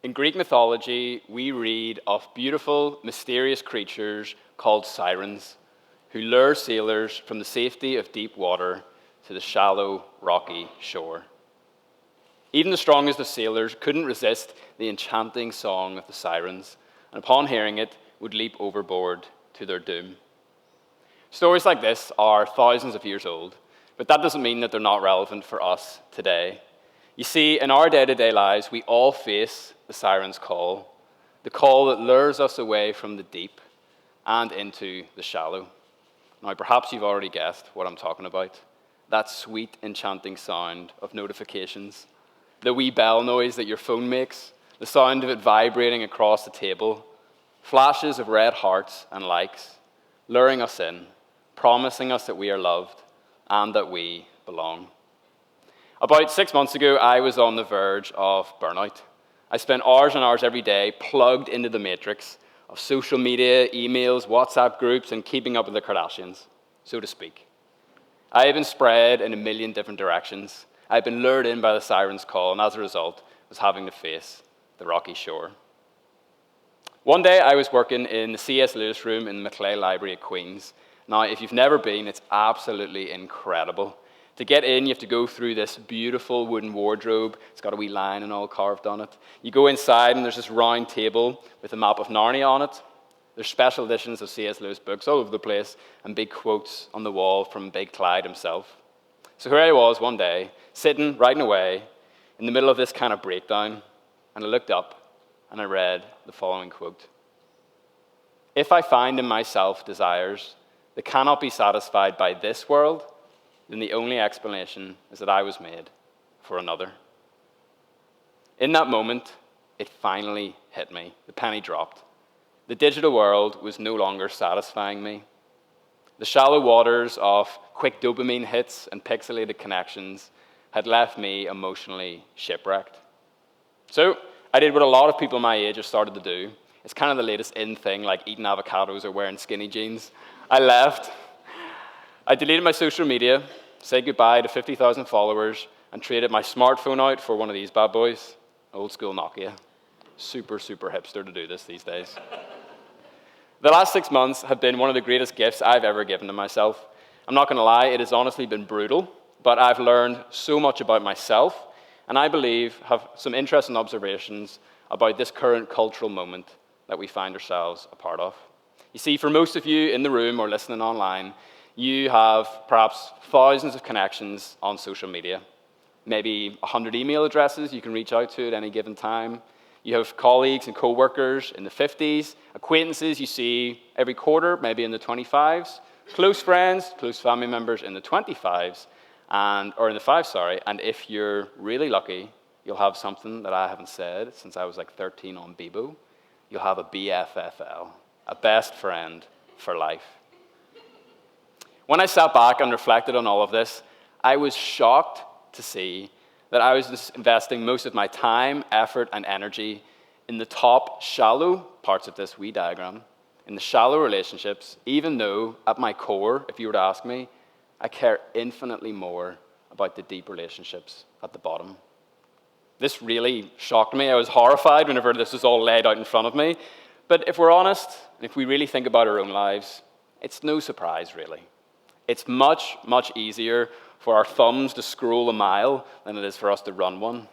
In Greek mythology, we read of beautiful, mysterious creatures called sirens who lure sailors from the safety of deep water to the shallow, rocky shore. Even the strongest of sailors couldn't resist the enchanting song of the sirens, and upon hearing it, would leap overboard to their doom. Stories like this are thousands of years old, but that doesn't mean that they're not relevant for us today. You see, in our day-to-day lives, we all face the siren's call, the call that lures us away from the deep and into the shallow. Now, perhaps you've already guessed what I'm talking about. That sweet, enchanting sound of notifications, the wee bell noise that your phone makes, the sound of it vibrating across the table, flashes of red hearts and likes, luring us in, promising us that we are loved and that we belong. About 6 months ago, I was on the verge of burnout. I spent hours and hours every day plugged into the matrix of social media, emails, WhatsApp groups, and keeping up with the Kardashians, so to speak. I had been spread in a million different directions. I had been lured in by the siren's call, and as a result, was having to face the rocky shore. One day, I was working in the C.S. Lewis room in the Macleay Library at Queen's. Now, if you've never been, it's absolutely incredible. To get in, you have to go through this beautiful wooden wardrobe. It's got a wee lion and all carved on it. You go inside, and there's this round table with a map of Narnia on it. There's special editions of C.S. Lewis books all over the place, and big quotes on the wall from Big Clyde himself. So here I was one day, sitting, writing away, in the middle of this kind of breakdown, and I looked up, and I read the following quote. "If I find in myself desires that cannot be satisfied by this world, then the only explanation is that I was made for another." In that moment, it finally hit me. The penny dropped. The digital world was no longer satisfying me. The shallow waters of quick dopamine hits and pixelated connections had left me emotionally shipwrecked. So I did what a lot of people my age have started to do. It's kind of the latest in thing, like eating avocados or wearing skinny jeans. I left. I deleted my social media, said goodbye to 50,000 followers, and traded my smartphone out for one of these bad boys, old school Nokia. Super, super hipster to do this these days. The last 6 months have been one of the greatest gifts I've ever given to myself. I'm not going to lie, it has honestly been brutal, but I've learned so much about myself, and I believe have some interesting observations about this current cultural moment that we find ourselves a part of. You see, for most of you in the room or listening online, you have perhaps thousands of connections on social media. Maybe 100 email addresses you can reach out to at any given time. You have colleagues and co-workers in the 50s, acquaintances you see every quarter, maybe in the 25s, close friends, close family members in the 25s, or in the 5s, and if you're really lucky, you'll have something that I haven't said since I was like 13 on Bebo. You'll have a BFFL, a best friend for life. When I sat back and reflected on all of this, I was shocked to see that I was investing most of my time, effort, and energy in the top shallow parts of this wee diagram, in the shallow relationships, even though at my core, if you were to ask me, I care infinitely more about the deep relationships at the bottom. This really shocked me. I was horrified whenever this was all laid out in front of me. But if we're honest, and if we really think about our own lives, it's no surprise, really. It's much, much easier for our thumbs to scroll a mile than it is for us to run one.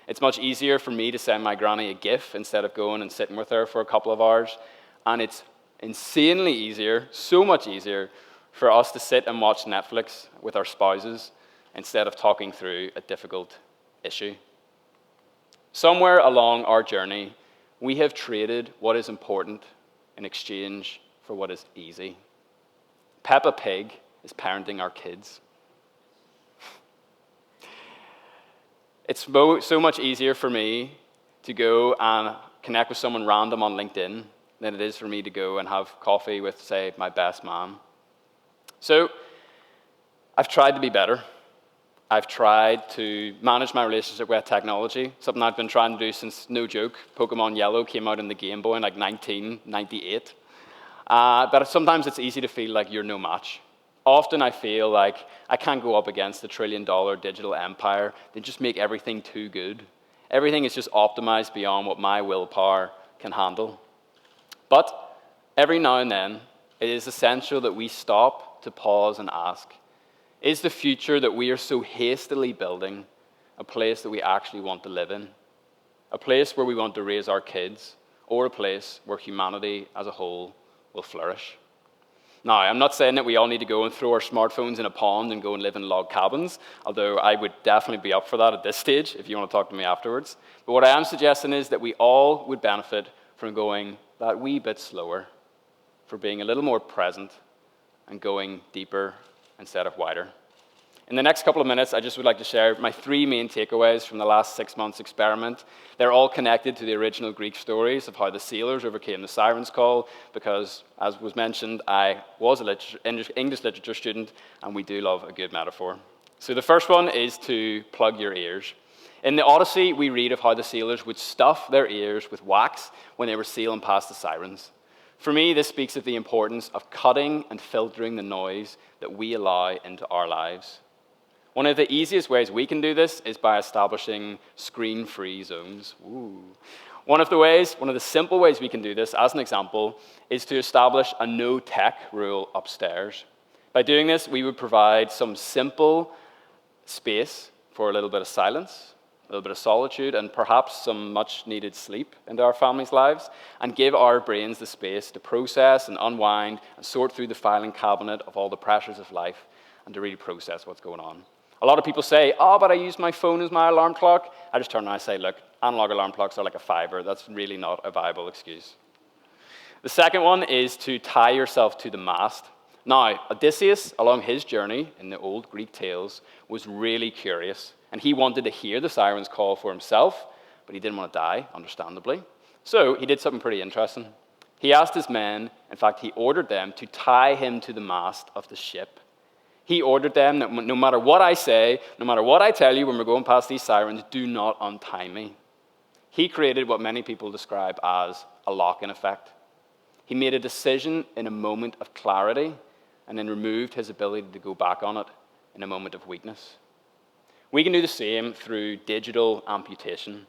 It's much easier for me to send my granny a GIF instead of going and sitting with her for a couple of hours. And it's insanely easier, so much easier, for us to sit and watch Netflix with our spouses instead of talking through a difficult issue. Somewhere along our journey, we have traded what is important in exchange for what is easy. Peppa Pig is parenting our kids. It's so much easier for me to go and connect with someone random on LinkedIn than it is for me to go and have coffee with, say, my best man. So I've tried to be better. I've tried to manage my relationship with technology, something I've been trying to do since, no joke, Pokemon Yellow came out in the Game Boy in like 1998. But sometimes it's easy to feel like you're no match. Often I feel like I can't go up against the $1 trillion digital empire. They just make everything too good. Everything is just optimized beyond what my willpower can handle. But every now and then, it is essential that we stop to pause and ask, is the future that we are so hastily building a place that we actually want to live in? A place where we want to raise our kids, or a place where humanity as a whole will flourish? Now, I'm not saying that we all need to go and throw our smartphones in a pond and go and live in log cabins, although I would definitely be up for that at this stage if you want to talk to me afterwards. But what I am suggesting is that we all would benefit from going that wee bit slower, for being a little more present and going deeper instead of wider. In the next couple of minutes, I just would like to share my 3 main takeaways from the last 6 months' experiment. They're all connected to the original Greek stories of how the sailors overcame the sirens' call, because, as was mentioned, I was an English literature student, and we do love a good metaphor. So the first one is to plug your ears. In the Odyssey, we read of how the sailors would stuff their ears with wax when they were sailing past the sirens. For me, this speaks of the importance of cutting and filtering the noise that we allow into our lives. One of the easiest ways we can do this is by establishing screen-free zones. Ooh. One of the simple ways we can do this, as an example, is to establish a no-tech rule upstairs. By doing this, we would provide some simple space for a little bit of silence, a little bit of solitude, and perhaps some much-needed sleep into our families' lives, and give our brains the space to process and unwind and sort through the filing cabinet of all the pressures of life and to really process what's going on. A lot of people say, oh, but I use my phone as my alarm clock. I just turn around and say, look, analog alarm clocks are like a fiver. That's really not a viable excuse. The second one is to tie yourself to the mast. Now, Odysseus, along his journey in the old Greek tales, was really curious, and he wanted to hear the sirens call for himself, but he didn't want to die, understandably. So he did something pretty interesting. He asked his men, in fact, he ordered them to tie him to the mast of the ship. He ordered them that no matter what I say, no matter what I tell you when we're going past these sirens, do not untie me. He created what many people describe as a lock-in effect. He made a decision in a moment of clarity and then removed his ability to go back on it in a moment of weakness. We can do the same through digital amputation.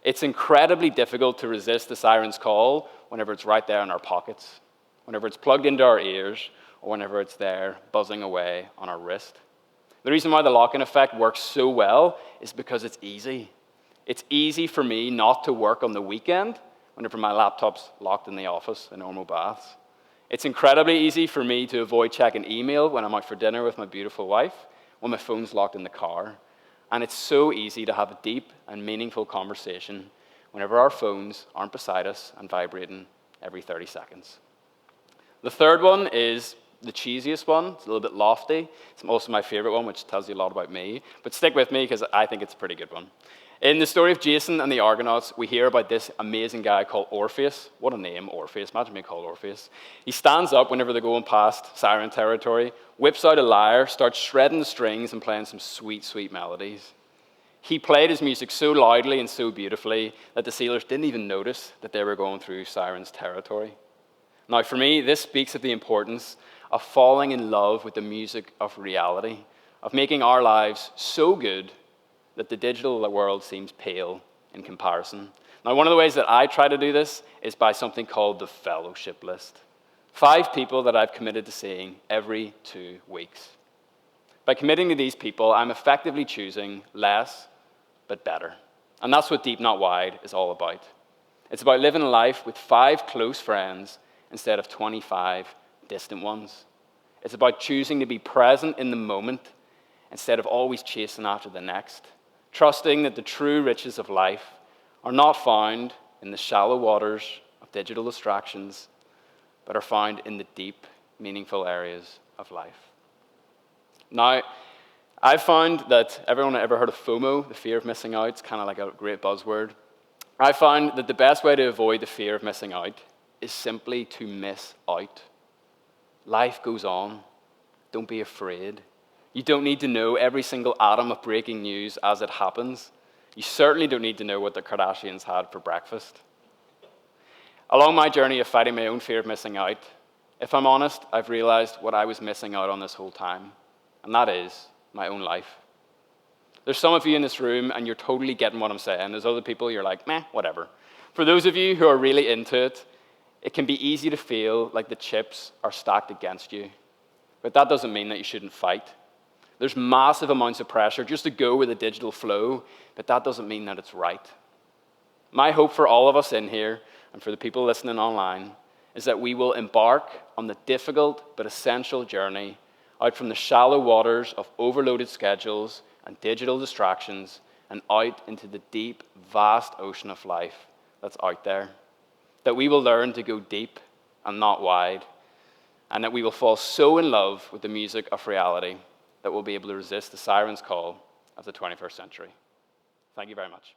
It's incredibly difficult to resist the siren's call whenever it's right there in our pockets, whenever it's plugged into our ears, or whenever it's there buzzing away on our wrist. The reason why the lock-in effect works so well is because it's easy. It's easy for me not to work on the weekend whenever my laptop's locked in the office in Ormo Baths. It's incredibly easy for me to avoid checking email when I'm out for dinner with my beautiful wife, when my phone's locked in the car. And it's so easy to have a deep and meaningful conversation whenever our phones aren't beside us and vibrating every 30 seconds. The third one is the cheesiest one. It's a little bit lofty. It's also my favorite one, which tells you a lot about me. But stick with me, because I think it's a pretty good one. In the story of Jason and the Argonauts, we hear about this amazing guy called Orpheus. What a name, Orpheus. Imagine being called Orpheus. He stands up whenever they're going past siren territory, whips out a lyre, starts shredding the strings and playing some sweet, sweet melodies. He played his music so loudly and so beautifully that the sailors didn't even notice that they were going through sirens territory. Now, for me, this speaks of the importance of falling in love with the music of reality, of making our lives so good that the digital world seems pale in comparison. Now, one of the ways that I try to do this is by something called the fellowship list. 5 people that I've committed to seeing every 2 weeks. By committing to these people, I'm effectively choosing less, but better. And that's what Deep Not Wide is all about. It's about living a life with 5 close friends instead of 25 distant ones. It's about choosing to be present in the moment instead of always chasing after the next, trusting that the true riches of life are not found in the shallow waters of digital distractions, but are found in the deep, meaningful areas of life. Now, I've found that everyone ever heard of FOMO, the fear of missing out? It's kind of like a great buzzword. I found that the best way to avoid the fear of missing out is simply to miss out. Life goes on. Don't be afraid. You don't need to know every single atom of breaking news as it happens. You certainly don't need to know what the Kardashians had for breakfast. Along my journey of fighting my own fear of missing out, if I'm honest, I've realized what I was missing out on this whole time, and that is my own life. There's some of you in this room, and you're totally getting what I'm saying. There's other people, you're like, meh, whatever. For those of you who are really into it, it can be easy to feel like the chips are stacked against you. But that doesn't mean that you shouldn't fight. There's massive amounts of pressure just to go with the digital flow, but that doesn't mean that it's right. My hope for all of us in here, and for the people listening online, is that we will embark on the difficult but essential journey out from the shallow waters of overloaded schedules and digital distractions and out into the deep, vast ocean of life that's out there. That we will learn to go deep and not wide, and that we will fall so in love with the music of reality that we'll be able to resist the siren's call of the 21st century. Thank you very much.